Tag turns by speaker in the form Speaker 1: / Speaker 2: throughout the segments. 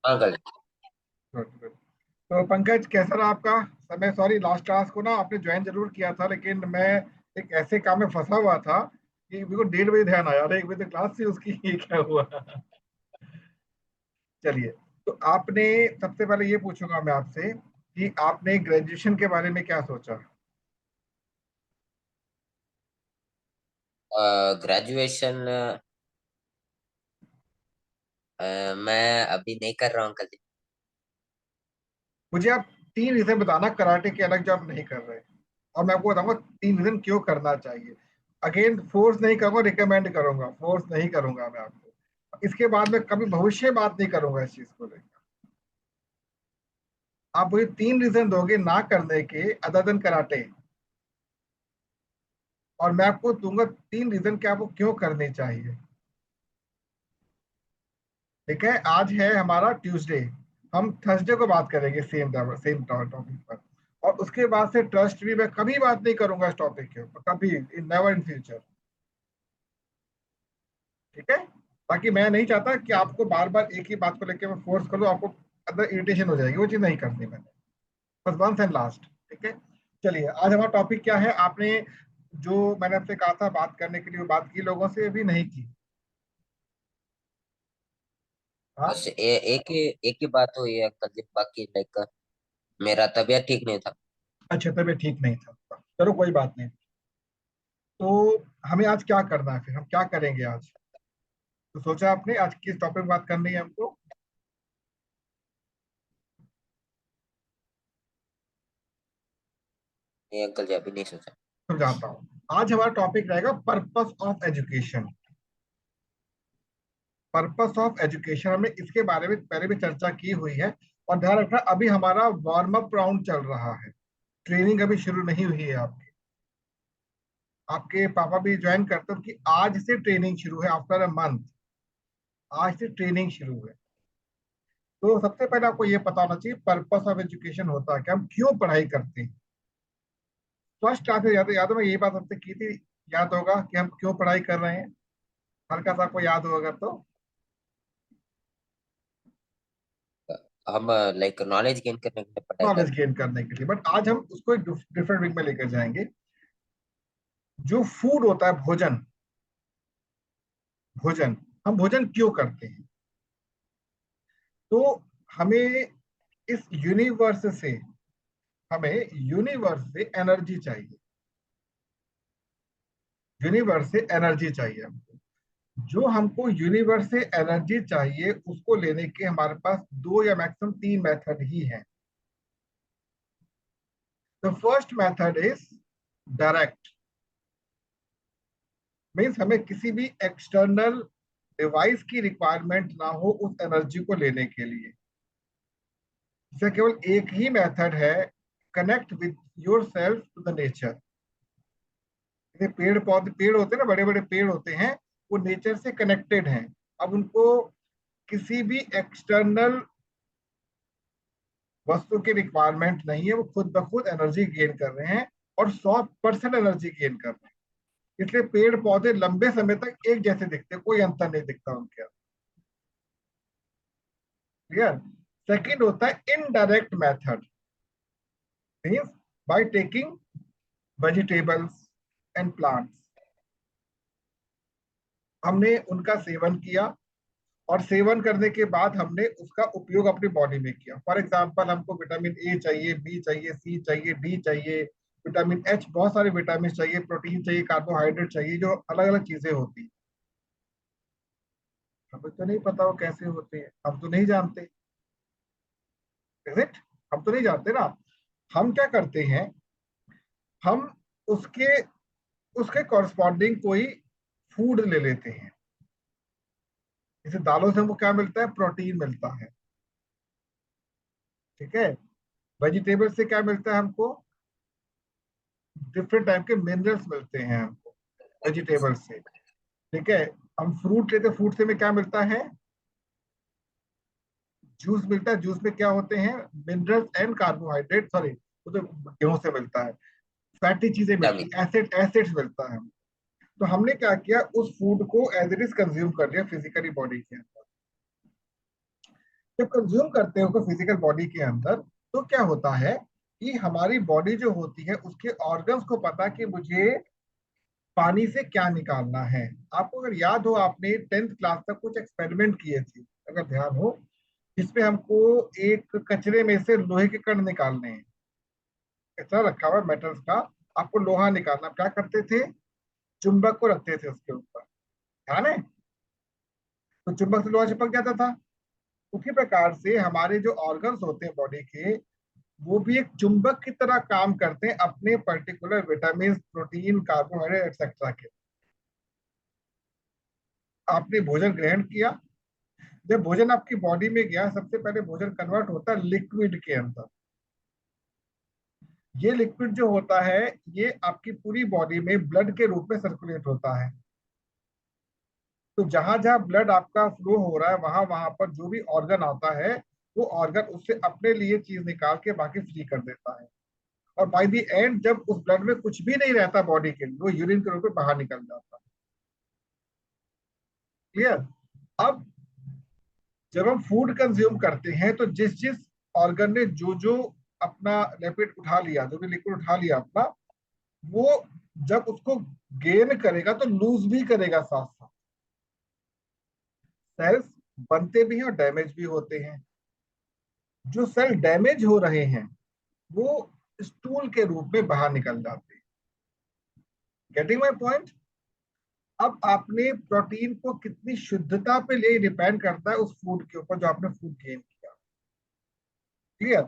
Speaker 1: हाँ uncle.
Speaker 2: Good good. तो पंकज, कैसा रहा आपका समय? सॉरी, लास्ट क्लास को ना आपने ज्वाइन जरूर किया था, लेकिन मैं एक ऐसे काम में फंसा हुआ था कि मेरे को 1:30 बजे ध्यान आया, अरे 1 बजे तक क्लास थी उसकी। ये क्या हुआ? चलिए, तो आपने, सबसे पहले ये पूछूंगा मैं आपसे कि आपने ग्रेजुएशन के बारे में क्या सोचा?
Speaker 1: ग्रेजुएशन मैं अभी नहीं कर रहा हूँ अंकल जी।
Speaker 2: मुझे आप 3 रीजन बताना कराटे के अलग जो आप नहीं कर रहे, और मैं आपको बताऊंगा 3 रीजन क्यों करना चाहिए। अगेन, फोर्स नहीं करूंगा, रिकमेंड करूंगा, फोर्स नहीं करूंगा मैं आपको। इसके बाद में कभी भविष्य में बात नहीं करूंगा इस चीज को लेकर। आप मुझे 3 रीजन दोगे ना करने के अदर देन कराटे, और मैं आपको दूंगा 3 रीजन कि आपको क्यों करने चाहिए। ठीक है, आज है हमारा ट्यूसडे, हम थर्सडे को बात करेंगे सेम टॉपिक पर। और उसके बाद से ट्रस्ट भी मैं कभी बात नहीं करूंगा इस टॉपिक के ऊपर, कभी, इन नेवर इन फ्यूचर। ठीक है, बाकी मैं नहीं चाहता कि आपको बार बार एक ही बात को लेकर मैं फोर्स करूँ, आपको अंदर इरिटेशन हो जाएगी, वो चीज नहीं करनी मैंने। बस वंस एंड लास्ट। ठीक है, चलिए, आज हमारा टॉपिक क्या है? आपने जो मैंने आपसे कहा था बात करने के लिए, वो बात की लोगों से भी नहीं की? हाँ।
Speaker 1: बस एक ही बात हुई है अंकल जी, बाकी लाइक मेरा तबीयत ठीक नहीं था।
Speaker 2: अच्छा, तबीयत ठीक नहीं था, चलो कोई बात नहीं। तो हमें आज क्या करना है, फिर हम क्या करेंगे आज? तो सोचा आपने आज किस टॉपिक में बात करनी है हमको?
Speaker 1: नहीं अंकल जी, अभी नहीं सोचा।
Speaker 2: समझाता हूँ। आज हमारा टॉपिक रहेगा purpose of education. Purpose of education, हमने इसके बारे में पहले भी चर्चा की हुई है। और ध्यान रखना, अभी हमारा वार्म अप राउंड चल रहा है, ट्रेनिंग अभी शुरू नहीं हुई है आपकी। आपके पापा भी ज्वाइन करते हैं, उनकी आज से ट्रेनिंग शुरू है, आफ्टर अ मंथ। आज से ट्रेनिंग शुरू है। तो सबसे पहले आपको ये पता होना चाहिए पर्पस ऑफ एजुकेशन होता है, कि हम क्यों पढ़ाई करते हैं। फर्स्ट क्लास में याद हो, मैं यही बात आपसे की थी, याद होगा कि हम क्यों पढ़ाई कर रहे हैं। हल्का सा आपको याद होगा तो।
Speaker 1: हम लाइक नॉलेज गेन करने के लिए पढ़ाई कर
Speaker 2: नॉलेज
Speaker 1: रहे
Speaker 2: गेन करने के लिए, बट आज हम उसको एक डिफरेंट वे में लेकर जाएंगे। जो फूड होता है, भोजन, भोजन, हम भोजन क्यों करते हैं? तो हमें इस यूनिवर्स से, हमें यूनिवर्स से एनर्जी चाहिए। यूनिवर्स से एनर्जी चाहिए हमको। जो हमको यूनिवर्स से एनर्जी चाहिए, उसको लेने के हमारे पास दो या मैक्सिमम 3 मेथड ही हैं। The first method is direct. Means हमें किसी भी एक्सटर्नल डिवाइस की रिक्वायरमेंट ना हो उस एनर्जी को लेने के लिए। इसका केवल एक ही मेथड है, connect with yourself to the nature. जैसे पेड़ पौधे, पेड़ होते हैं ना, बड़े बड़े पेड़ होते हैं, वो नेचर से कनेक्टेड हैं। अब उनको किसी भी एक्सटर्नल वस्तु की रिक्वायरमेंट नहीं है, वो खुद ब खुद एनर्जी गेन कर रहे हैं, और 100% एनर्जी गेन कर रहे हैं। इसलिए पेड़ पौधे लंबे समय तक एक जैसे दिखते हैं, कोई अंतर नहीं दिखता उनके अंदर। क्लियर? सेकंड होता है indirect method, means by taking vegetables and plants. हमने उनका सेवन किया, और सेवन करने के बाद हमने उसका उपयोग अपनी बॉडी में किया। फॉर एग्जाम्पल, हमको विटामिन ए चाहिए, बी चाहिए, सी चाहिए, डी चाहिए, विटामिन एच, बहुत सारे विटामिन चाहिए, प्रोटीन चाहिए, कार्बोहाइड्रेट चाहिए, जो अलग अलग चीजें होती हैं। हमें तो नहीं पता वो कैसे होते हैं, हम तो नहीं जानते। इट, हम तो नहीं जानते ना। हम क्या करते हैं, हम उसके उसके कॉरस्पॉन्डिंग कोई फूड ले लेते हैं। जैसे दालों से हमको क्या मिलता है? प्रोटीन मिलता है। ठीक है, वेजिटेबल से क्या मिलता है हमको? डिफरेंट टाइप के मिनरल्स मिलते हैं हमको वेजिटेबल से। ठीक है, हम फ्रूट लेते हैं, फ्रूट से में क्या मिलता है? जूस मिलता है, जूस में क्या होते हैं? मिनरल्स एंड कार्बोहाइड्रेट, सॉरी, वो तो गेहूं से मिलता है। फैटी चीजें मिलती
Speaker 1: विटामिन।
Speaker 2: हैं, एसिड्स मिलता है। तो हमने क्या किया, उस फूड को एज इट इज कंज्यूम कर लिया फिजिकली बॉडी के अंदर। जब कंज्यूम करते हैं उसको फिजिकल बॉडी के अंदर, तो क्या होता है कि हमारी बॉडी जो होती है उसके ऑर्गन्स को पता कि मुझे पानी से क्या निकालना है। आपको अगर याद हो, आपने 10th क्लास तक कुछ एक्सपेरिमेंट किए थे, अगर ध्यान हो, जिसमें हमको एक कचरे में से लोहे के कण निकालने हैं। कचरा रखा हुआ मेटल्स का, आपको लोहा निकालना, क्या करते थे, चुंबक को रखते थे उसके ऊपर, ध्यान है, तो चुंबक से लोहा चिपक जाता था। उसी प्रकार से हमारे जो ऑर्गन्स होते हैं बॉडी के, वो भी एक चुंबक की तरह काम करते हैं अपने particular vitamin, protein, carbohydrate etcetera के। आपने भोजन ग्रहण किया, जब भोजन आपकी बॉडी में गया, सबसे पहले भोजन कन्वर्ट होता है लिक्विड के अंदर। ये लिक्विड जो होता है, ये आपकी पूरी बॉडी में ब्लड के रूप में सर्कुलेट होता है। तो जहां जहां ब्लड आपका फ्लो हो रहा है, वहां वहां पर जो भी ऑर्गन आता है, वो ऑर्गन उससे अपने लिए चीज निकाल के बाकी फ्री कर देता है। और बाय द एंड जब उस ब्लड में कुछ भी नहीं रहता बॉडी के लिए, वो यूरिन के रूप में बाहर निकल जाता है। क्लियर? अब जब हम फूड कंज्यूम करते हैं, तो जिस जिस ऑर्गन ने जो जो अपना लिपिड उठा लिया, जो भी लिक्विड उठा लिया अपना, वो जब उसको गेन करेगा तो लूज भी करेगा साथ साथ। सेल्स बनते भी हैं और डैमेज भी होते हैं। जो सेल डैमेज हो रहे हैं, वो स्टूल के रूप में बाहर निकल जाते हैं। Getting my point? अब आपने प्रोटीन को कितनी शुद्धता पे ले डिपेंड करता है उस फूड के ऊपर जो आपने फूड गेन किया। क्लियर?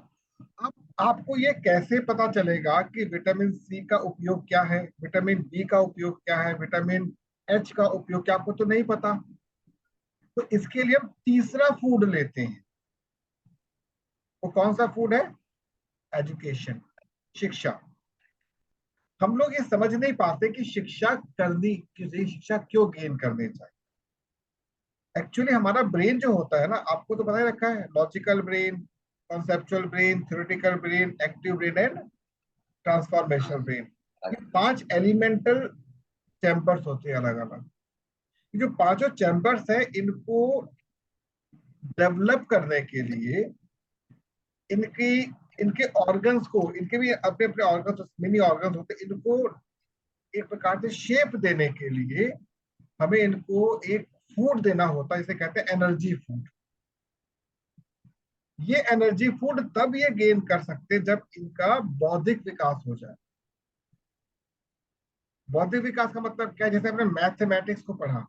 Speaker 2: अब आपको ये कैसे पता चलेगा कि विटामिन सी का उपयोग क्या है, विटामिन बी का उपयोग क्या है, विटामिन एच का उपयोग क्या, आपको तो नहीं पता। तो इसके लिए हम तीसरा फूड लेते हैं। वो कौन सा फूड है? एजुकेशन, शिक्षा। हम लोग ये समझ नहीं पाते कि शिक्षा करनी, किसी शिक्षा क्यों गेन करनी चाहिए। एक्चुअली हमारा ब्रेन जो होता है ना, आपको तो पता ही रखा है, logical brain, conceptual brain, theoretical brain, active brain and transformational brain. ये 5 एलिमेंटल चैम्बर्स होते हैं अलग अलग। ये जो पांचों चैम्बर्स हैं, इनको डेवलप करने के लिए, इनकी इनके ऑर्गन्स को, इनके भी अपने अपने ऑर्गन्स, मिनी ऑर्गन्स होते हैं, इनको एक प्रकार से शेप देने के लिए हमें इनको एक फूड देना होता है, इसे कहते हैं एनर्जी फूड। ये एनर्जी फूड तब ये गेन कर सकते हैं जब इनका बौद्धिक विकास हो जाए। बौद्धिक विकास का मतलब क्या है? जैसे हमने मैथमेटिक्स को पढ़ा,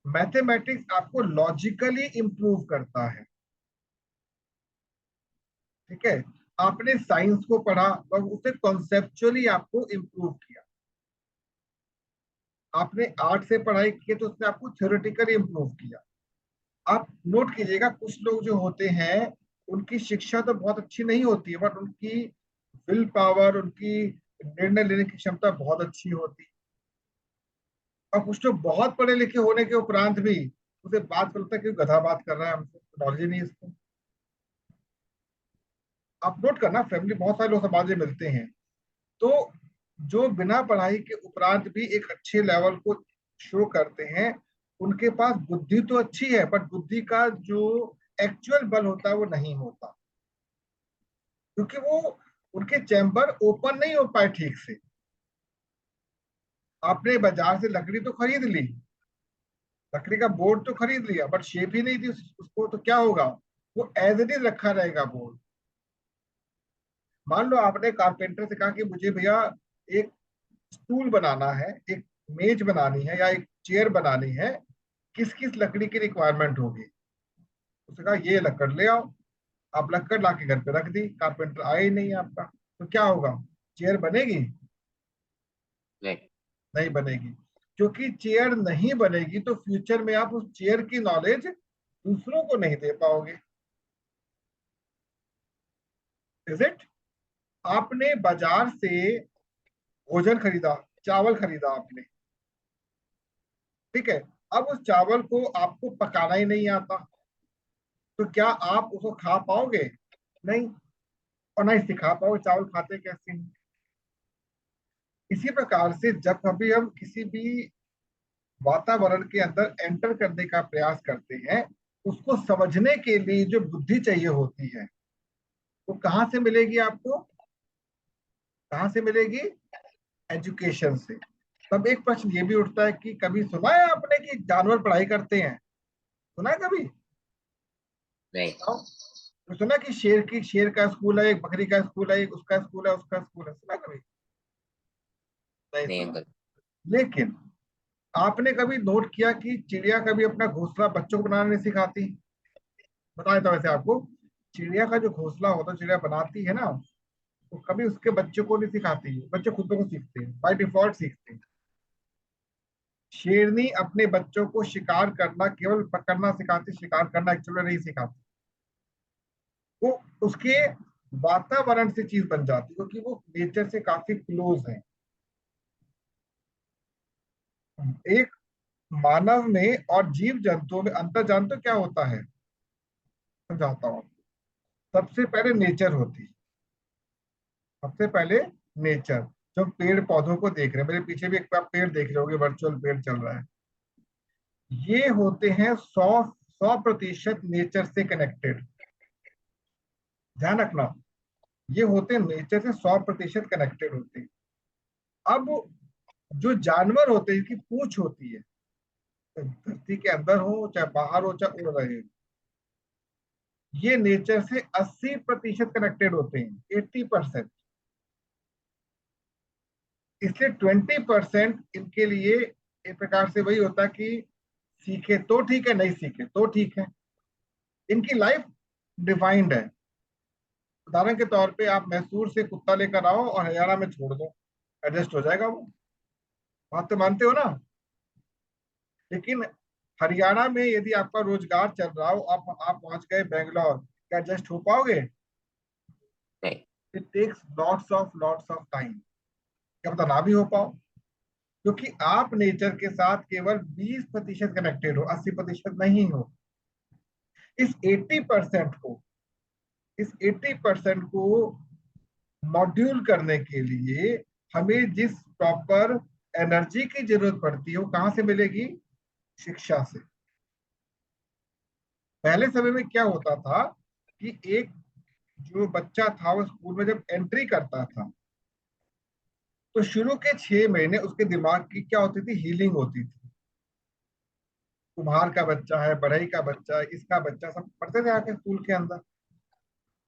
Speaker 2: मैथमेटिक्स आपको लॉजिकली इंप्रूव करता है, ठीक है। आपने साइंस को पढ़ा और उसे कॉन्सेप्चुअली आपको इंप्रूव किया। आपने आर्ट से पढ़ाई की तो उसने आपको थ्योरेटिकली इंप्रूव किया। आप नोट कीजिएगा, कुछ लोग जो होते हैं, उनकी शिक्षा तो बहुत अच्छी नहीं होती है, बट उनकी विल पावर, उनकी निर्णय लेने की क्षमता बहुत अच्छी होती है। और कुछ लोग बहुत पढ़े लिखे होने के उपरांत भी उसे बात करता है कि गधा बात कर रहा है, हमसे नॉलेज ही नहीं है इसको। आप नोट करना, फैमिली बहुत सारे लोग समाज में मिलते हैं, तो जो बिना पढ़ाई के उपरांत भी एक अच्छे लेवल को शो करते हैं, उनके पास बुद्धि तो अच्छी है, बट बुद्धि का जो एक्चुअल बल होता है वो नहीं होता, क्योंकि वो उनके चैम्बर ओपन नहीं हो पाए ठीक से। आपने बाजार से लकड़ी तो खरीद ली, लकड़ी का बोर्ड तो खरीद लिया, बट शेप ही नहीं थी उसको, तो क्या होगा, वो एज इट इज रखा रहेगा बोर्ड। मान लो आपने कारपेंटर से कहा कि मुझे भैया एक स्टूल बनाना है, एक मेज बनानी है या एक चेयर बनानी है, किस किस लकड़ी की रिक्वायरमेंट होगी। उसने कहा ये लकड़ ले आओ। आप लकड़ ला के घर पे रख दी, कारपेंटर आया ही नहीं आपका, तो क्या होगा, चेयर बनेगी?
Speaker 1: नहीं।
Speaker 2: नहीं बनेगी। क्योंकि चेयर नहीं बनेगी तो फ्यूचर में आप उस चेयर की नॉलेज दूसरों को नहीं दे पाओगे। Is it? आपने बाजार से भोजन खरीदा, चावल खरीदा आपने, ठीक है। अब उस चावल को आपको पकाना ही नहीं आता, तो क्या आप उसको खा पाओगे? नहीं। और ना ही सिखा पाओगे, चावल खाते कैसे हैं। इसी प्रकार से जब कभी हम किसी भी वातावरण के अंदर एंटर करने का प्रयास करते हैं, उसको समझने के लिए जो बुद्धि चाहिए होती है वो कहाँ से मिलेगी आपको? कहाँ से मिलेगी? एजुकेशन से। तब एक प्रश्न ये भी उठता है कि कभी सुना है आपने कि जानवर पढ़ाई करते हैं? सुना है कभी?
Speaker 1: नहीं।
Speaker 2: बताओ। तो सुना कि शेर का स्कूल है, एक बकरी का स्कूल है, एक उसका स्कूल है, उसका स्कूल है, सुना कभी? नहीं
Speaker 1: नहीं
Speaker 2: सुना।
Speaker 1: अंकल।
Speaker 2: लेकिन आपने कभी नोट किया कि चिड़िया कभी अपना घोंसला बच्चों को बनाना नहीं सिखाती? बताया था वैसे आपको। चिड़िया का जो घोंसला होता है, चिड़िया बनाती है ना, तो कभी उसके बच्चों को नहीं सिखाती है, बच्चे खुद को सीखते हैं, बाय डिफॉल्ट सीखते हैं। शेरनी अपने बच्चों को शिकार करना केवल पकड़ना सिखाती, शिकार करना एक्चुअली नहीं सिखाती। वो उसके वातावरण से चीज बन जाती है, क्योंकि वो नेचर से काफी क्लोज है। एक मानव में और जीव जंतुओं में अंतर जानते हो क्या होता है? समझाता हूँ। सबसे पहले नेचर होती है। सबसे पहले नेचर। जो पेड़ पौधों को देख रहे हैं, मेरे पीछे भी एक आप पेड़ देख रहे होगे, वर्चुअल पेड़ चल रहा है। ये होते हैं 100% नेचर से कनेक्टेड। ध्यान रखना, ये होते हैं नेचर से 100% कनेक्टेड होते हैं। अब जो जानवर होते हैं, इनकी पूंछ होती है, तो धरती के अंदर हो चाहे बाहर हो चाहे उड़ रहे हो, ये नेचर से 80% कनेक्टेड होते हैं, 80%। इसलिए 20% इनके लिए एक प्रकार से वही होता है कि सीखे तो ठीक है, नहीं सीखे तो ठीक है। इनकी लाइफ डिफाइंड है। उदाहरण के तौर पे आप मैसूर से कुत्ता लेकर आओ और हरियाणा में छोड़ दो, एडजस्ट हो जाएगा वो। बात तो मानते हो ना? लेकिन हरियाणा में यदि आपका रोजगार चल रहा हो, आप पहुंच गए बेंगलोर, क्या एडजस्ट हो पाओगे?
Speaker 1: नहीं।
Speaker 2: It takes lots of time. क्या पता ना भी हो पाओ, क्योंकि आप नेचर के साथ केवल 20% कनेक्टेड हो, 80% नहीं हो। इस 80% को इस 80% को मॉड्यूल करने के लिए हमें जिस प्रॉपर एनर्जी की जरूरत पड़ती है वो कहाँ से मिलेगी? शिक्षा से। पहले समय में क्या होता था कि एक जो बच्चा था वो स्कूल में जब एंट्री करता था, तो शुरू के 6 महीने उसके दिमाग की क्या होती थी? हीलिंग होती थी। कुम्हार का बच्चा है, बढ़ई का बच्चा है, इसका बच्चा, सब पढ़ते थे आके स्कूल के अंदर।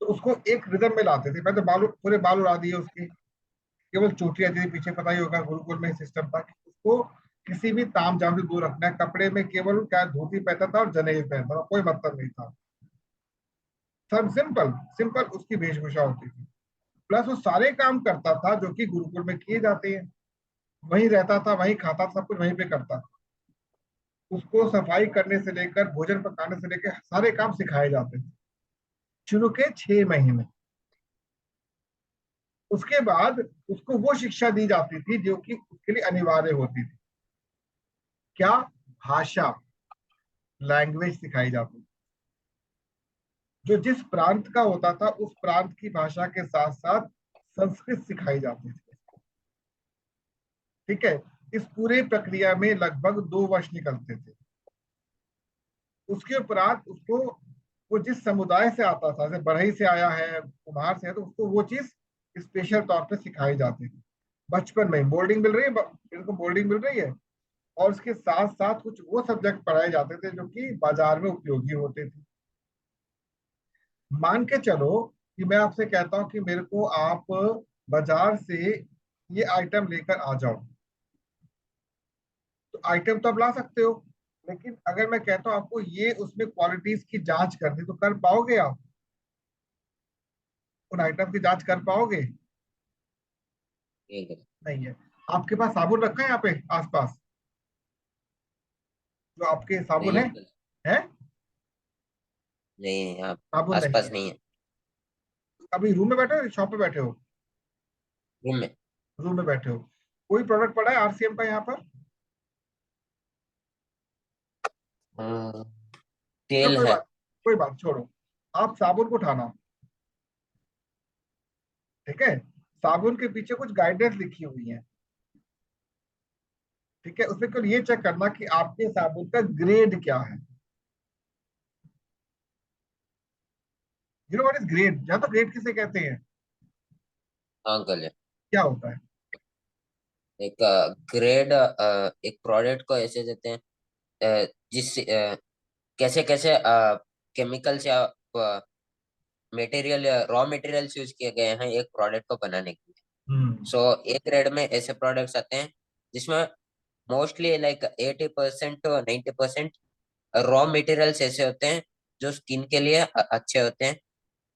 Speaker 2: तो उसको एक रिदम में लाते थे। पहले तो बाल, पूरे बाल उड़ा दिए उसके, केवल चोटी आती थी पीछे। पता ही होगा गुरुकुल में सिस्टम था कि उसको किसी भी ताम झाम से दूर रखना है। कपड़े में केवल क्या धोती पहनता था और जनेऊ पहनता था, कोई मतलब नहीं था। सब सिंपल सिंपल उसकी वेशभूषा होती थी। प्लस वो सारे काम करता था जो कि गुरुकुल में किए जाते हैं। वहीं रहता था, वहीं खाता था, सब कुछ वहीं पे करता था। उसको सफाई करने से लेकर भोजन पकाने से लेकर सारे काम सिखाए जाते थे शुरू के 6 महीने। उसके बाद उसको वो शिक्षा दी जाती थी जो कि उसके लिए अनिवार्य होती थी। क्या? भाषा, लैंग्वेज सिखाई जाती थी। जो जिस प्रांत का होता था उस प्रांत की भाषा के साथ साथ संस्कृत सिखाई जाती थी। ठीक है। इस पूरे प्रक्रिया में लगभग 2 वर्ष निकलते थे। उसके उपरांत उसको, वो जिस समुदाय से आता था, जैसे बढ़ई से आया है, कुम्हार से है, तो उसको वो चीज स्पेशल तौर पे सिखाई जाती थी। बचपन में बोर्डिंग मिल रही है, इनको बोर्डिंग मिल रही है। और उसके साथ साथ कुछ वो सब्जेक्ट पढ़ाए जाते थे जो कि बाजार में उपयोगी होते थे। मान के चलो कि मैं आपसे कहता हूं कि मेरे को आप बाजार से ये आइटम लेकर आ जाओ, तो आइटम तो आप ला सकते हो। लेकिन अगर मैं कहता हूं आपको ये उसमें क्वालिटीज की जांच करनी, तो कर पाओगे आप? उन आइटम की जांच कर पाओगे?
Speaker 1: नहीं अंकल।
Speaker 2: नहीं है। आपके पास साबुन रखा है यहाँ पे आसपास? जो आपके साबुन
Speaker 1: नहीं
Speaker 2: है?
Speaker 1: अंकल।
Speaker 2: है?
Speaker 1: नहीं आप
Speaker 2: साबुन नहीं
Speaker 1: आसपास
Speaker 2: है।
Speaker 1: नहीं है।
Speaker 2: अभी रूम में बैठे हो, शॉप पे बैठे हो?
Speaker 1: रूम में।
Speaker 2: रूम में बैठे हो। कोई प्रोडक्ट पड़ा है आरसीएम का यहाँ पर?
Speaker 1: हाँ,
Speaker 2: चलो
Speaker 1: तेल
Speaker 2: कोई
Speaker 1: है।
Speaker 2: बात, कोई बात छोड़ो। आप साबुन को उठाना। ठीक है। साबुन के पीछे कुछ गाइडेंस लिखी हुई है। ठीक है। उसमें केवल ये चेक करना कि आपके साबुन का ग्रेड क्या है। You know what is grade? या तो ग्रेड किसे कहते हैं?
Speaker 1: हाँ गले।
Speaker 2: क्या होता है?
Speaker 1: एक ग्रेड एक प्रोडक्ट को ऐसे देते हैं जिस कैसे कैसे केमिकल्स या मटेरियल या रॉ मटेरियल्स यूज किए गए हैं एक प्रोडक्ट को बनाने के लिए।
Speaker 2: हम्म।
Speaker 1: सो एक ग्रेड में ऐसे प्रोडक्ट्स आते हैं जिसमें mostly like 80% to 90% raw materials ऐसे होते हैं जो स्किन के लिए अच्छे होते हैं,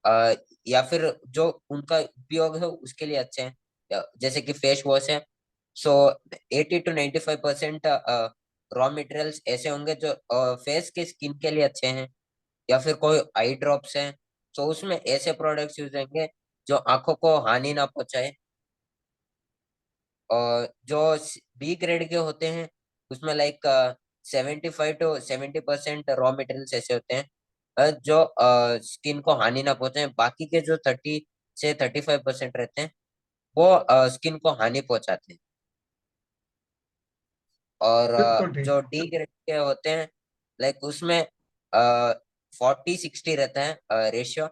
Speaker 1: अ, या फिर जो उनका उपयोग है उसके लिए अच्छे हैं, जैसे कि फेस वॉश है। सो 80 to 95% रॉ मटेरियल्स ऐसे होंगे जो फेस के स्किन के लिए अच्छे हैं, या फिर कोई आई ड्रॉप्स हैं। तो उसमें ऐसे प्रोडक्ट्स यूज होंगे जो आंखों को हानि ना पहुंचाए। और जो बी ग्रेड के होते हैं उसमें लाइक 75 to 70% रॉ मटेरियल्स ऐसे होते हैं जो स्किन को हानि ना पहुंचाए। बाकी के जो 30 से 35% रहते हैं वो स्किन को हानि पहुंचाते हैं। और
Speaker 2: बिल्कुल ठीक।
Speaker 1: जो डी ग्रेड के होते हैं लाइक उसमें 40-60 रहता है रेशियो।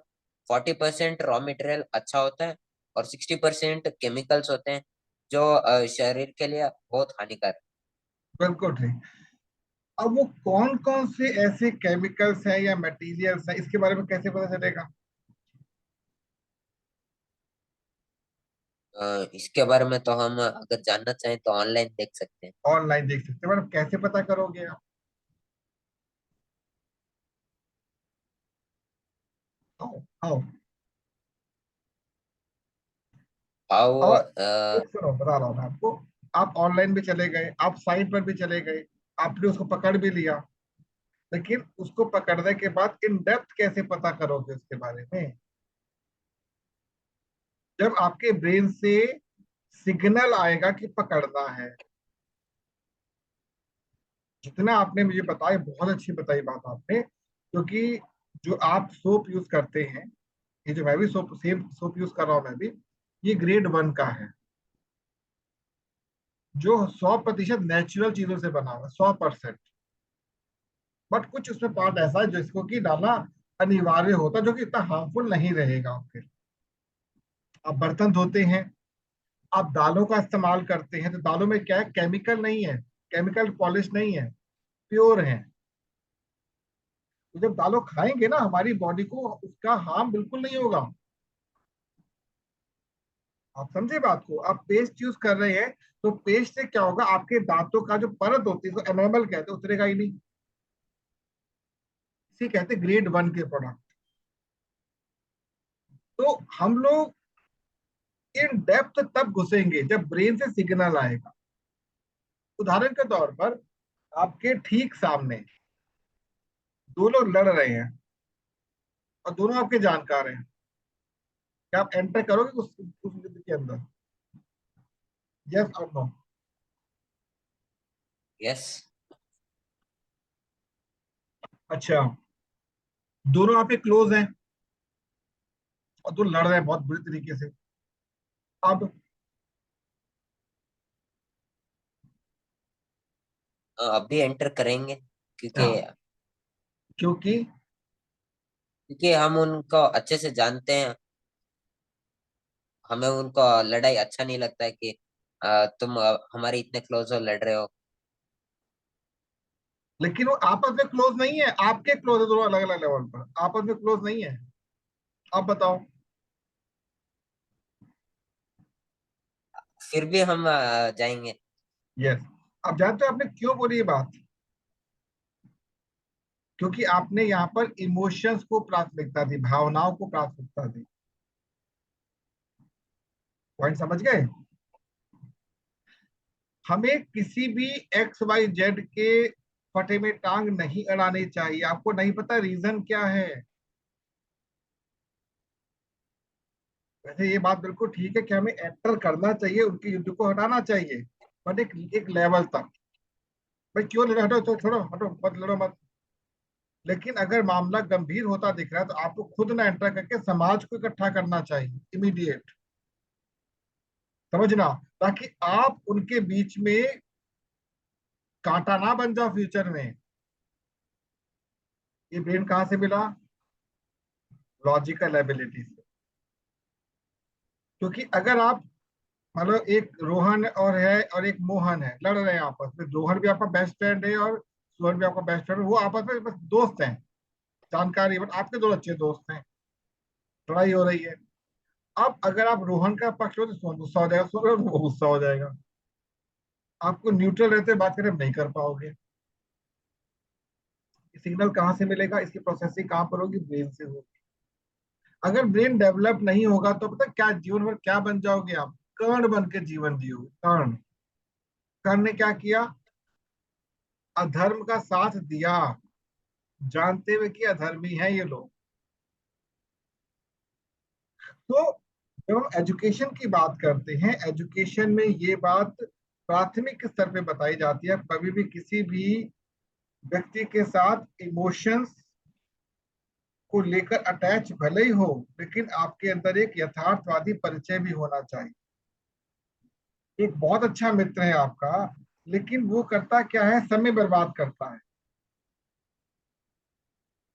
Speaker 1: 40% रॉ मटेरियल अच्छा होता है और 60% केमिकल्स होते हैं जो शरीर के लिए बहुत हानिकारक।
Speaker 2: बिल्कुल ठीक। अब वो कौन कौन से ऐसे केमिकल्स हैं या मटेरियल्स हैं, इसके बारे में कैसे पता चलेगा?
Speaker 1: इसके बारे में तो हम अगर जानना चाहें तो ऑनलाइन देख सकते हैं।
Speaker 2: ऑनलाइन देख सकते हैं, मैडम कैसे पता करोगे आप? आओ आओ।
Speaker 1: आओ।
Speaker 2: और एक सुनो, बता रहा हूँ मैं आपको। आप ऑनलाइन भी चले गए, आप साइट पर भी चले गए, आपने उसको पकड़ भी लिया, लेकिन उसको पकड़ने के बाद इन डेप्थ कैसे पता करोगे उसके बारे में? जब आपके ब्रेन से सिग्नल आएगा कि पकड़ना है। जितना आपने मुझे बताया, बहुत अच्छी बताई बात आपने, क्योंकि जो आप सोप यूज करते हैं, ये जो मैं भी सोप, सेम सोप यूज कर रहा हूँ मैं भी, ये ग्रेड 1 का है, जो 100% नेचुरल चीजों से बना हुआ है, 100%। बट कुछ उसमें पार्ट ऐसा है जिसको कि डालना अनिवार्य होता है, जो कि इतना हार्मफुल नहीं रहेगा आपके। आप बर्तन धोते हैं, आप दालों का इस्तेमाल करते हैं, तो दालों में क्या है? केमिकल नहीं है, केमिकल पॉलिश नहीं है, प्योर है। तो जब दालों खाएंगे ना, हमारी बॉडी को उसका हार्म बिल्कुल नहीं होगा। आप समझे बात को? आप पेस्ट यूज कर रहे हैं, तो पेस्ट से क्या होगा? आपके दांतों का जो परत होती है, तो एनामल कहते हैं, उतरेगा ही नहीं। इसे कहते हैं ग्रेड 1 के प्रोडक्ट। तो हम लोग इन डेप्थ तब घुसेंगे जब ब्रेन से सिग्नल आएगा। उदाहरण के तौर पर, आपके ठीक सामने दो लोग लड़ रहे हैं और दोनों आपके जानकार हैं, क्या आप एंटर करोगे उस युद्ध के अंदर? यस और नो?
Speaker 1: यस।
Speaker 2: अच्छा, दोनों आपके क्लोज हैं और दोनों लड़ रहे हैं बहुत बुरी तरीके से। अब
Speaker 1: अभी एंटर करेंगे क्योंकि
Speaker 2: हाँ, क्योंकि
Speaker 1: क्योंकि हम उनको अच्छे से जानते हैं। हमें उनको लड़ाई अच्छा नहीं लगता है कि तुम हमारे इतने क्लोज हो लड़ रहे हो।
Speaker 2: लेकिन वो आपस में क्लोज नहीं है, आपके क्लोज है, दोनों अलग अलग लेवल पर आपस में क्लोज नहीं है। आप बताओ।
Speaker 1: फिर भी हम जाएंगे।
Speaker 2: यस। अब जानते हो आपने क्यों बोली ये बात? क्योंकि आपने यहाँ पर इमोशंस को प्राथमिकता दी, भावनाओं को प्राथमिकता दी। पॉइंट समझ गए? हमें किसी भी XYZ के फटे में टांग नहीं अड़ानी चाहिए। आपको नहीं पता रीजन क्या है? वैसे ये बात बिल्कुल ठीक है कि हमें एंटर करना चाहिए, उनके युद्ध को हटाना चाहिए, बट एक लेवल तक। भाई क्यों लड़ो? हटो तो, छोड़ो, हटो मत, लड़ो मत। लेकिन अगर मामला गंभीर होता दिख रहा है, तो आपको खुद ना एंटर करके समाज को इकट्ठा करना चाहिए, इमीडिएट। समझना, ताकि आप उनके बीच में कांटा ना बन जाओ फ्यूचर में। ये ब्रेन कहाँ से मिला? लॉजिकल एबिलिटी से। क्योंकि अगर आप मतलब एक रोहन और है और एक मोहन है, लड़ रहे हैं आपस में, रोहन भी आपका बेस्ट फ्रेंड है और सोहन भी आपका बेस्ट फ्रेंड है, वो आपस में बस दोस्त हैं, जानकारी, बट आपके दो अच्छे दोस्त हैं, लड़ाई हो रही है। अब अगर आप रोहन का पक्ष लो तो सोहन गुस्सा हो जाएगा, सोहन वो गुस्सा हो जाएगा। आपको न्यूट्रल रहते बात करें नहीं कर पाओगे। सिग्नल कहाँ से मिलेगा, इसकी प्रोसेसिंग कहाँ पर होगी, ब्रेन से होगी। अगर ब्रेन डेवलप नहीं होगा तो पता क्या जीवन भर क्या बन जाओगे आप, कर्ण बन के जीवन जियोगे, कर्ण। कर्ण ने क्या किया, अधर्म का साथ दिया, जानते हुए कि अधर्मी है ये लोग। तो जब हम एजुकेशन की बात करते हैं, एजुकेशन में ये बात प्राथमिक स्तर पे बताई जाती है, कभी भी किसी भी व्यक्ति के साथ इमोशंस को लेकर अटैच भले ही हो, लेकिन आपके अंदर एक यथार्थवादी परिचय भी होना चाहिए। एक बहुत अच्छा मित्र है आपका, लेकिन वो करता क्या है, समय बर्बाद करता है,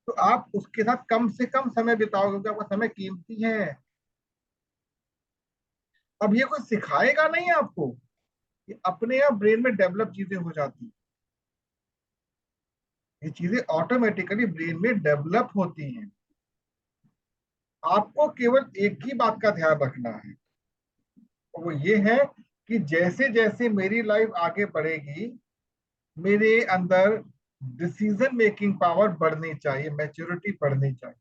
Speaker 2: तो आप उसके साथ कम से कम समय बिताओगे क्योंकि आपका समय कीमती है। अब ये कोई सिखाएगा नहीं आपको, ये अपने आप ब्रेन में डेवलप चीजें हो जाती हैं। ये चीजें ऑटोमेटिकली ब्रेन में डेवलप होती हैं। आपको केवल एक ही बात का ध्यान रखना है, और वो ये है कि जैसे जैसे मेरी लाइफ आगे बढ़ेगी, मेरे अंदर डिसीजन मेकिंग पावर बढ़नी चाहिए, मैच्योरिटी बढ़नी चाहिए।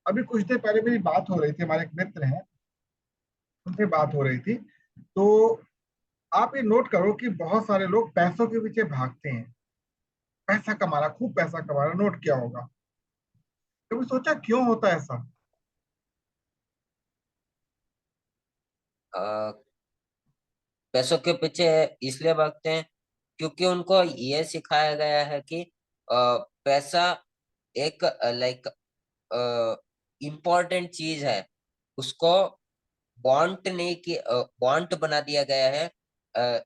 Speaker 2: अभी कुछ देर पहले मेरी बात हो रही थी, हमारे एक मित्र हैं, उनसे बात हो रही थी। तो आप ये नोट करो कि बहुत सारे लोग पैसों के पीछे भागते हैं, पैसा कमाना, खूब पैसा कमाना, नोट किया होगा। कभी सोचा क्यों होता है ऐसा?
Speaker 1: पैसों के पीछे इसलिए भागते हैं क्योंकि उनको ये सिखाया गया है कि पैसा एक लाइक इम्पोर्टेंट चीज है। उसको वांट नहीं कि वांट बना दिया गया है,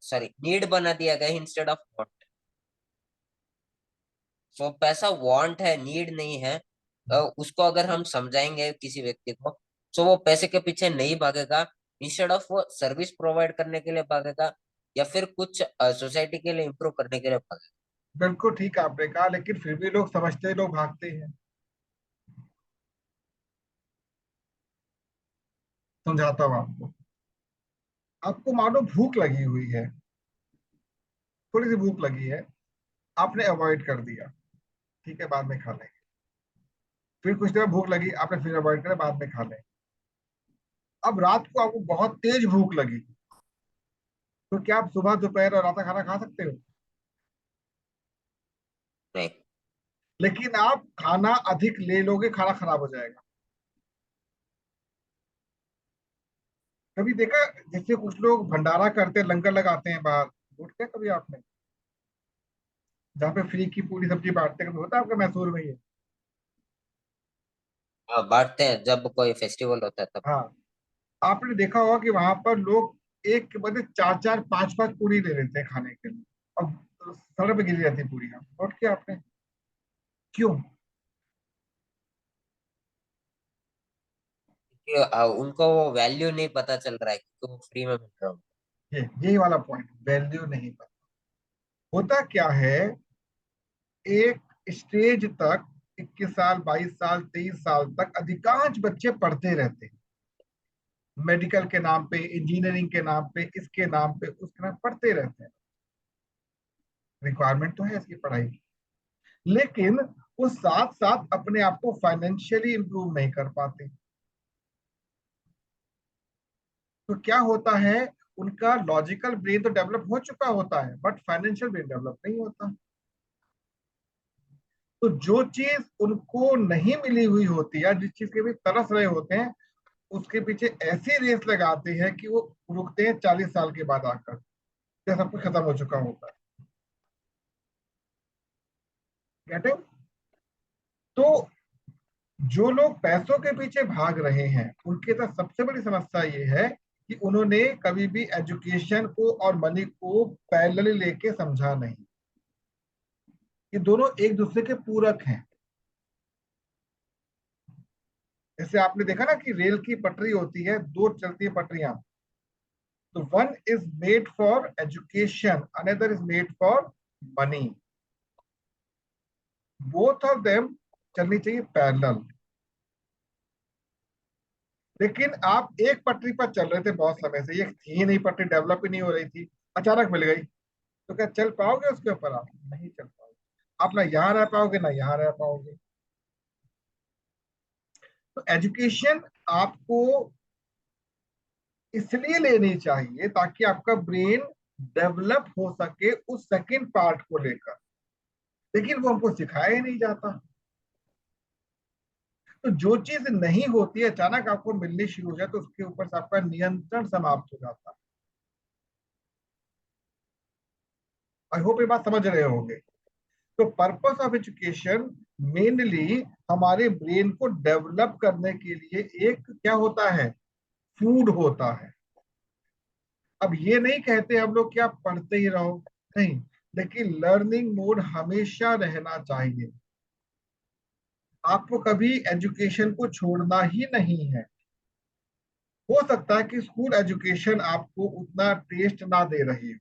Speaker 1: सॉरी नीड बना दिया गया है इंस्टेड ऑफ वांट। सो पैसा वांट है, नीड नहीं है। उसको अगर हम समझाएंगे किसी व्यक्ति को, तो वो पैसे के पीछे नहीं भागेगा। इंस्टेड ऑफ वो सर्विस प्रोवाइड करने के लिए भागेगा या फिर कुछ सोसाइटी के लिए इम्प्रूव करने के लिए भागेगा।
Speaker 2: बिल्कुल ठीक आपने कहा, लेकिन फिर भी लोग समझते हैं, लोग भागते हैं। समझाता हूँ आपको। आपको मानो भूख लगी हुई है, थोड़ी सी भूख लगी है, आपने अवॉइड कर दिया, ठीक है बाद में खा लेंगे। फिर कुछ देर भूख लगी, आपने फिर अवॉइड करा, बाद में खा लेंगे। अब रात को आपको बहुत तेज भूख लगी, तो क्या आप सुबह दोपहर और रात का खाना खा सकते हो?
Speaker 1: नहीं।
Speaker 2: लेकिन आप खाना अधिक ले लोगे, खाना खराब हो जाएगा। कभी देखा, जैसे कुछ लोग भंडारा करते हैं, लंगर लगाते हैं बाहर, नोट किया कभी आपने, जहाँ पे फ्री की पूरी सब्जी बांटते हैं, कभी होता है आपका मैसूर में ये?
Speaker 1: हाँ, बांटते हैं जब कोई फेस्टिवल होता है तब।
Speaker 2: हाँ, आपने देखा होगा कि वहां पर लोग एक के बदले चार चार पांच पांच पूरी ले लेते हैं खाने के लिए, और सड़क पे गिरी रहती है पूरियां, नोट किया आपने? क्यों?
Speaker 1: क्योंकि उनको वो वैल्यू नहीं पता चल रहा है क्योंकि वो फ्री में मिल रहा है।
Speaker 2: ये यही वाला पॉइंट, वैल्यू नहीं पता। होता क्या है, एक स्टेज तक 21 साल 22 साल 23 साल तक अधिकांश बच्चे पढ़ते रहते हैं, मेडिकल के नाम पे, इंजीनियरिंग के नाम पे, इसके नाम पे, उसके नाम पढ़ते रहते हैं। रिक्वायरमेंट तो है इसकी पढ़ाई की, लेकिन वो साथ साथ अपने आप को फाइनेंशियली इंप्रूव नहीं कर पाते। तो क्या होता है, उनका लॉजिकल ब्रेन तो डेवलप हो चुका होता है, बट फाइनेंशियल ब्रेन डेवलप नहीं होता। तो जो चीज उनको नहीं मिली हुई होती है, जिस चीज के भी तरस रहे होते हैं, उसके पीछे ऐसी रेस लगाते हैं कि वो रुकते हैं 40 साल के बाद आकर, जब सब कुछ खत्म हो चुका होता है। गेटिंग? तो जो लोग पैसों के पीछे भाग रहे हैं, उनके साथ सबसे बड़ी समस्या ये है कि उन्होंने कभी भी एजुकेशन को और मनी को पैरेलली लेके समझा नहीं। ये दोनों एक दूसरे के पूरक हैं। जैसे आपने देखा ना कि रेल की पटरी होती है, दो चलती है पटरियां, तो one is made for education, another is made for money, both of them चलनी चाहिए पैरेलल। लेकिन आप एक पटरी पर चल रहे थे बहुत समय से, ये थी ही नहीं पटरी, डेवलप ही नहीं हो रही थी, अचानक मिल गई, तो क्या चल पाओगे उसके ऊपर? आप नहीं चल पाओगे। आप ना यहाँ रह पाओगे ना यहाँ रह पाओगे। तो एजुकेशन आपको इसलिए लेनी चाहिए ताकि आपका ब्रेन डेवलप हो सके उस सेकंड पार्ट को लेकर, लेकिन वो हमको सिखाया ही नहीं जाता। तो जो चीज नहीं होती है अचानक आपको मिलनी शुरू हो जाए तो उसके ऊपर से आपका नियंत्रण समाप्त हो जाता है। आई होप ये बात समझ रहे होंगे। तो पर्पस ऑफ एजुकेशन मेनली हमारे ब्रेन को डेवलप करने के लिए एक क्या होता है, फूड होता है। अब ये नहीं कहते हम लोग कि आप पढ़ते ही रहो, नहीं, लेकिन लर्निंग मोड हमेशा रहना चाहिए। आपको कभी एजुकेशन को छोड़ना ही नहीं है। हो सकता है कि स्कूल एजुकेशन आपको उतना टेस्ट ना दे रही हो,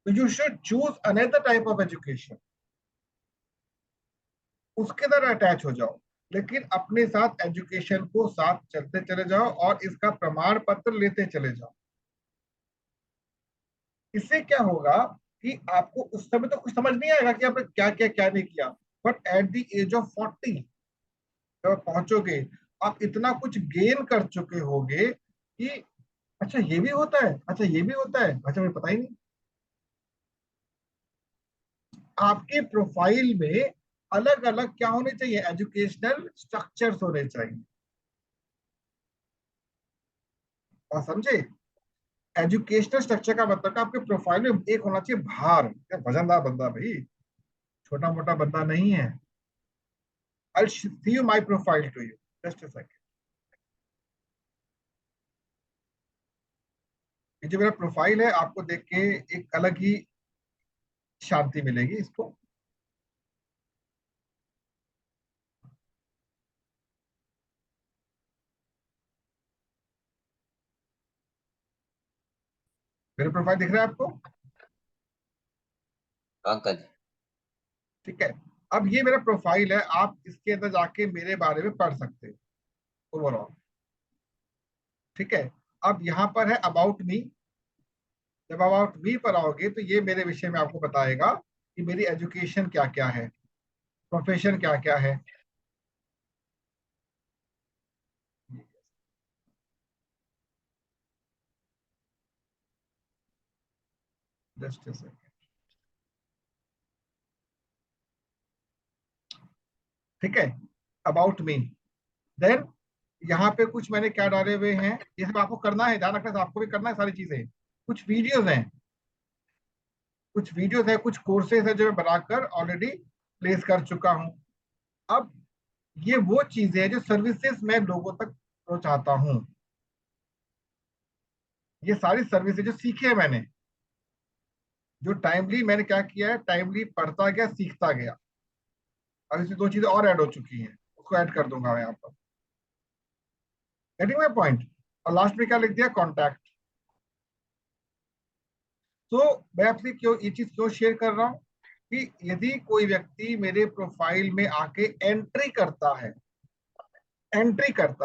Speaker 2: तो you should choose another type of education, उसके तरह अटैच हो जाओ, लेकिन अपने साथ एजुकेशन को साथ चलते चले जाओ और इसका प्रमाण पत्र लेते चले जाओ। इससे क्या होगा कि आपको उस समय तो कुछ समझ नहीं आएगा कि आपने क्या किया क्या नहीं किया, but at the age of 40 जब आप पहुंचोगे, आप इतना कुछ गेन कर चुके होगे कि अच्छा ये भी होता है, अच्छा ये भी होता है, अच्छा मुझे पता ही नहीं। आपके प्रोफाइल में अलग अलग क्या होने चाहिए, एजुकेशनल स्ट्रक्चर्स होने चाहिए। और समझे, एजुकेशनल स्ट्रक्चर का मतलब आपके प्रोफाइल में एक होना चाहिए भार, क्या वजनदार बंदा भाई, छोटा मोटा बंदा नहीं है। I see you my profile to you, just a second. ये जो मेरा प्रोफाइल है आपको देख के एक अलग ही शांति मिलेगी इसको। मेरा प्रोफाइल दिख रहा है आपको?
Speaker 1: अंकल।
Speaker 2: ठीक है। अब ये मेरा प्रोफाइल है, आप इसके अंदर जाके मेरे बारे में पढ़ सकते हो ओवरऑल। ठीक है। अब यहाँ पर है अबाउट मी। जब अबाउट मी पर आओगे तो ये मेरे विषय में आपको बताएगा कि मेरी एजुकेशन क्या क्या है, प्रोफेशन क्या क्या है। Just a second। ठीक है। अबाउट मी, देन यहाँ पे कुछ मैंने क्या डाले हुए हैं, ये सब आपको करना है, ध्यान रखना है, आपको भी करना है सारी चीजें। कुछ वीडियोस हैं, कुछ कोर्सेज है जो मैं बनाकर ऑलरेडी प्लेस कर चुका हूँ। अब ये वो चीजें हैं जो सर्विसेज मैं लोगों तक पहुंचाता हूँ। ये सारी सर्विसेज जो सीखे हैं मैंने, जो टाइमली मैंने क्या किया है, टाइमली पढ़ता गया सीखता गया। अब इसमें दो चीजें और ऐड हो चुकी हैं, उसको ऐड कर दूंगा मैं यहाँ पर। Getting my point. और लास्ट में क्या लिख दिया, कॉन्टैक्ट। तो मैं आपसे क्यों ये चीज क्यों शेयर कर रहा हूँ कि यदि कोई व्यक्ति मेरे प्रोफाइल में आके एंट्री करता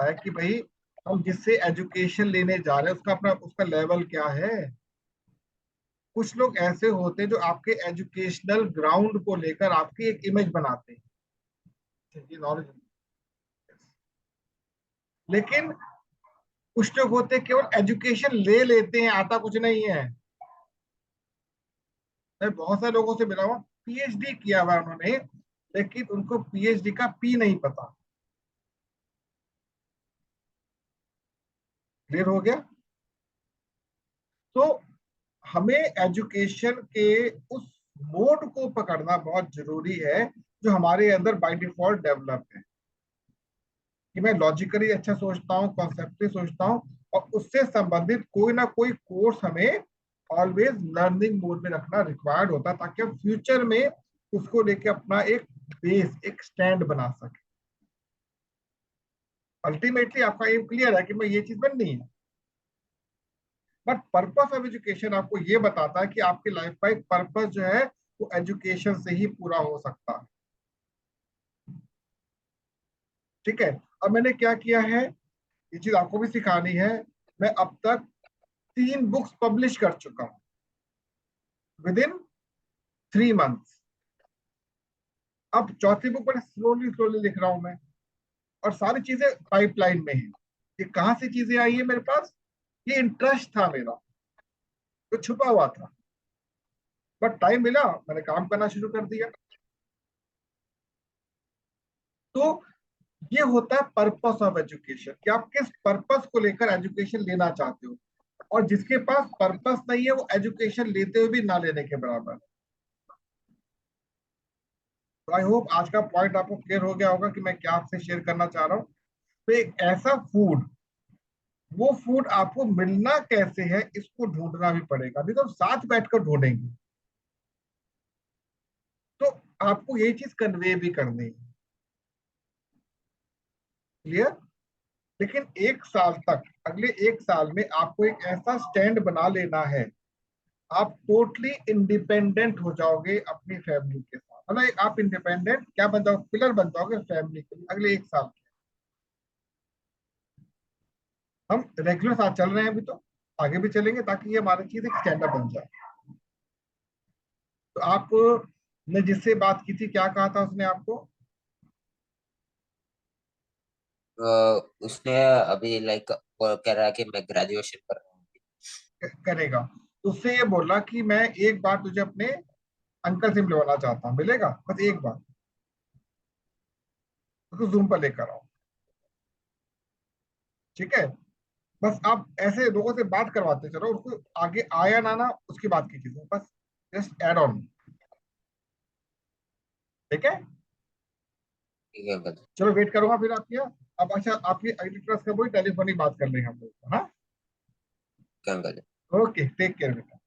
Speaker 2: है कि भाई हम जिससे एजुकेशन लेने जा रहे हैं उसका अपना उसका लेवल क्या है। कुछ लोग ऐसे होते हैं जो आपके एजुकेशनल ग्राउंड को लेकर आपकी एक इमेज बनाते हैं, ये नॉलेज। लेकिन कुछ लोग होते हैं केवल एजुकेशन ले लेते हैं, आता कुछ नहीं है। मैं बहुत सारे लोगों से मिला हूँ, पीएचडी किया हुआ उन्होंने, लेकिन उनको पीएचडी का पी नहीं पता। क्लियर हो गया? तो हमें एजुकेशन के उस मोड को पकड़ना बहुत जरूरी है जो हमारे अंदर बाय डिफॉल्ट डेवलप है, कि मैं लॉजिकली अच्छा सोचता हूँ, कॉन्सेप्टली सोचता हूँ, और उससे संबंधित कोई ना कोई कोर्स हमें ऑलवेज लर्निंग मोड में रखना रिक्वायर्ड होता है, ताकि हम फ्यूचर में उसको लेके अपना एक बेस, एक स्टैंड बना सके। अल्टीमेटली आपका एम क्लियर है कि मैं ये चीज बननी है, बट पर्पस ऑफ एजुकेशन आपको ये बताता है कि आपकी लाइफ का एक पर्पस जो है वो एजुकेशन से ही पूरा हो सकता है। ठीक है। अब मैंने क्या किया है, ये चीज आपको भी सिखानी है। मैं अब तक 3 बुक्स पब्लिश कर चुका हूं विद इन 3 मंथ्स। अब चौथी बुक बड़े स्लोली स्लोली लिख रहा हूं मैं, और सारी चीजें पाइपलाइन में है। ये कहाँ से चीजें आई है मेरे पास, ये इंटरेस्ट था मेरा, तो छुपा हुआ था, बट टाइम मिला मैंने काम करना शुरू कर दिया। तो ये होता है पर्पस ऑफ एजुकेशन, कि आप किस पर्पस को लेकर एजुकेशन लेना चाहते हो। और जिसके पास पर्पस नहीं है वो एजुकेशन लेते हुए भी ना लेने के बराबर है। तो आई होप आज का पॉइंट आपको क्लियर हो गया होगा कि मैं क्या आपसे शेयर करना चाह रहा हूँ। तो एक ऐसा फूड, वो फूड आपको मिलना कैसे है इसको ढूंढना भी पड़ेगा, नहीं तो हम साथ बैठकर ढूंढेंगे। तो आपको ये चीज कन्वे भी करनी है। क्लियर। लेकिन 1 साल तक, अगले 1 साल में आपको एक ऐसा स्टैंड बना लेना है, आप टोटली इंडिपेंडेंट हो जाओगे अपनी फैमिली के साथ। मतलब आप इंडिपेंडेंट क्या बन जाओगे, पिलर बन जाओगे फैमिली के लिए अगले 1 साल। हम रेगुलर साथ चल रहे हैं अभी, तो आगे भी चलेंगे ताकि ये हमारी चीज एक स्टैंड अप बन जाए। तो आप ने जिससे बात की थी क्या कहा था उसने आपको,
Speaker 1: उसने अभी लाइक वो कह रहा है कि मैं ग्रेजुएशन कर रहा हूँ।
Speaker 2: करेगा। तो उससे ये बोला कि मैं एक बार तुझे अपने अंकल से मिलवाना चाहता हूँ, मिलेगा बस एक बार, उसको जूम पर लेकर आओ। ठीक है। बस आप ऐसे लोगों से बात करवाते चलो, उसको आगे आया ना ना उसकी बात की चीजें बस, जस्ट एड ऑन। ठीक है।
Speaker 1: ठीक है अंकल।
Speaker 2: चलो वेट करूंगा फिर आपकी। अब अच्छा आपकी एडिटर्स का वही टेलीफोनिक बात कर रहे हैं हम लोग, हाँ।
Speaker 1: ठीक है अंकल।
Speaker 2: ओके टेक केयर बेटा।